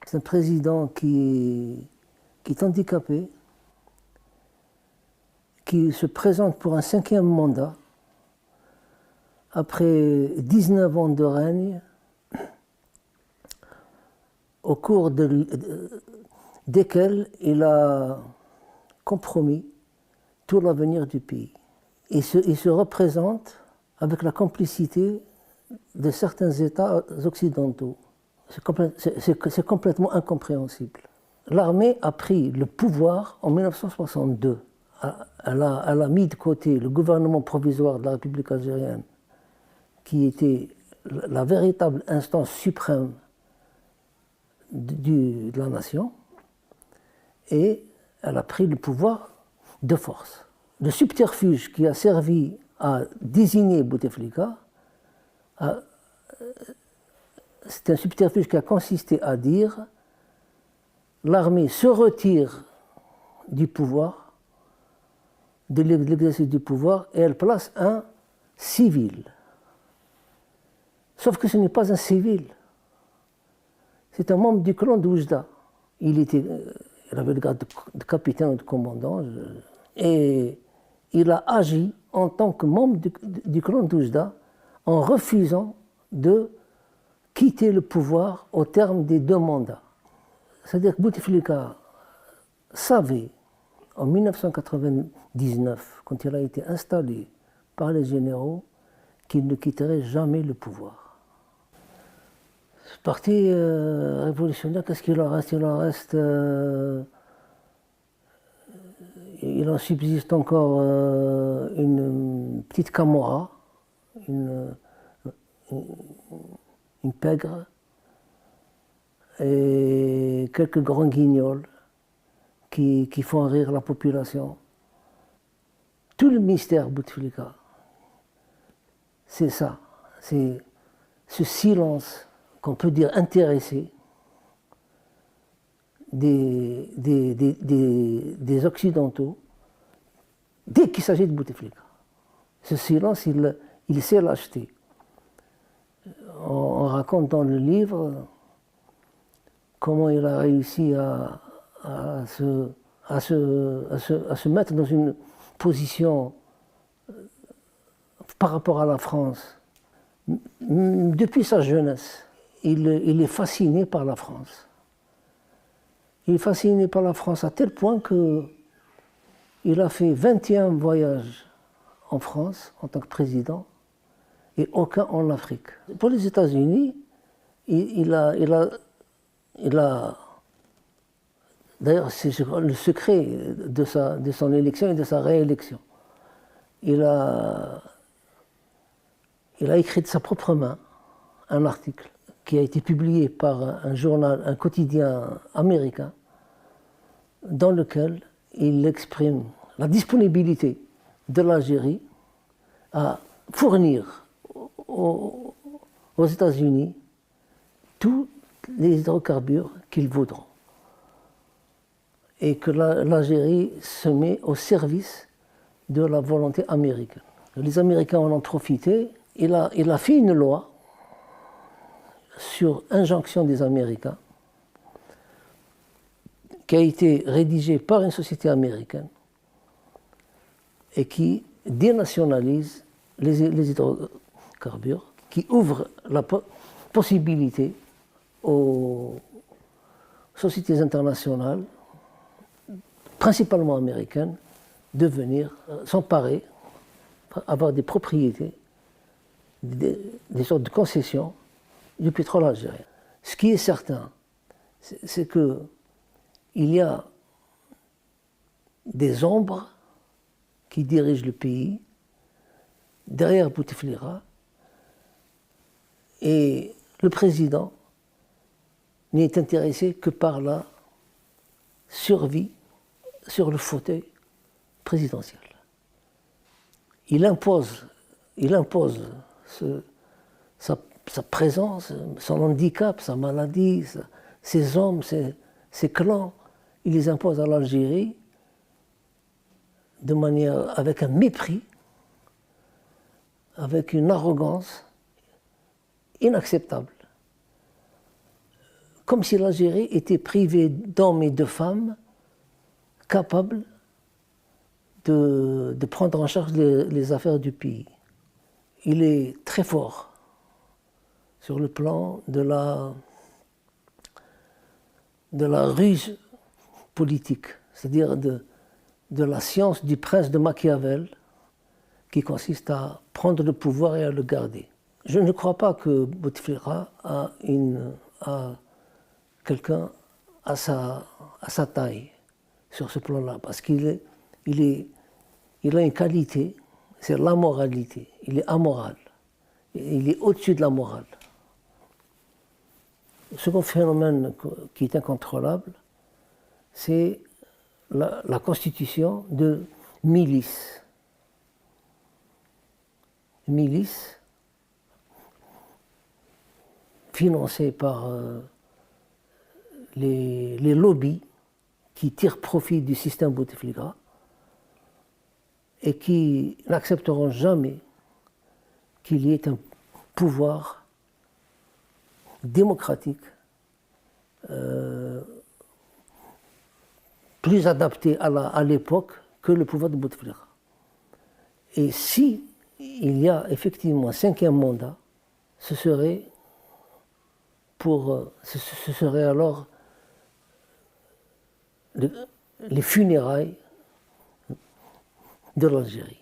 C'est un président qui est handicapé, qui se présente pour un 5e mandat, après 19 ans de règne, au cours desquels il a compromis tout l'avenir du pays. Il se représente avec la complicité de certains États occidentaux. C'est complètement incompréhensible. L'armée a pris le pouvoir en 1962. Elle a mis de côté le gouvernement provisoire de la République algérienne, qui était la véritable instance suprême de la nation, et elle a pris le pouvoir de force. Le subterfuge qui a servi à désigner Bouteflika, c'est un subterfuge qui a consisté à dire l'armée se retire du pouvoir, de l'exercice du pouvoir, et elle place un civil. Sauf que ce n'est pas un civil. C'est un membre du clan d'Oujda. Il avait le grade de capitaine ou de commandant, et il a agi en tant que membre du clan d'Oujda en refusant de quitter le pouvoir au terme des 2 mandats. C'est-à-dire que Bouteflika savait, en 1999, quand il a été installé par les généraux, qu'il ne quitterait jamais le pouvoir. Ce parti révolutionnaire, qu'est-ce qu'il en reste? Il en subsiste encore une petite camorra, une pègre, et quelques grands guignols qui font rire la population. Tout le mystère Bouteflika, c'est ça, c'est ce silence qu'on peut dire intéressé des Occidentaux dès qu'il s'agit de Bouteflika. Ce silence, il sait l'acheter. On raconte dans le livre comment il a réussi à se mettre dans une position par rapport à la France. Depuis sa jeunesse, il est fasciné par la France. Il est fasciné par la France à tel point qu'il a fait 21 voyages en France en tant que président et aucun en Afrique. Pour les États-Unis, il a d'ailleurs, c'est le secret de son élection et de sa réélection. Il a écrit de sa propre main un article qui a été publié par un quotidien américain, dans lequel il exprime la disponibilité de l'Algérie à fournir aux États-Unis tous les hydrocarbures qu'ils voudront. Et que l'Algérie se met au service de la volonté américaine. Les Américains en ont profité. Il a fait une loi sur injonction des Américains qui a été rédigée par une société américaine et qui dénationalise les hydrocarbures, qui ouvre la possibilité aux sociétés internationales, principalement américaines, de venir s'emparer, avoir des propriétés, des sortes de concessions du pétrole algérien. Ce qui est certain, c'est qu'il y a des ombres qui dirigent le pays derrière Bouteflika, et le président n'est intéressé que par la survie sur le fauteuil présidentiel. Il impose sa présence, son handicap, sa maladie, ses hommes, ses clans, il les impose à l'Algérie avec un mépris, avec une arrogance inacceptable, comme si l'Algérie était privée d'hommes et de femmes capables de prendre en charge les affaires du pays. Il est très fort sur le plan de la ruse politique, c'est-à-dire de la science du prince de Machiavel, qui consiste à prendre le pouvoir et à le garder. Je ne crois pas que Bouteflika a quelqu'un à sa taille sur ce plan-là, parce qu'il a une qualité, c'est l'amoralité. Il est amoral. Il est au-dessus de la morale. Le second phénomène qui est incontrôlable, c'est la constitution de milices. Milices financées par les lobbies qui tirent profit du système Bouteflika et qui n'accepteront jamais qu'il y ait un pouvoir démocratique plus adapté à l'époque que le pouvoir de Bouteflika. Et si il y a effectivement un cinquième mandat, ce serait alors les funérailles de l'Algérie.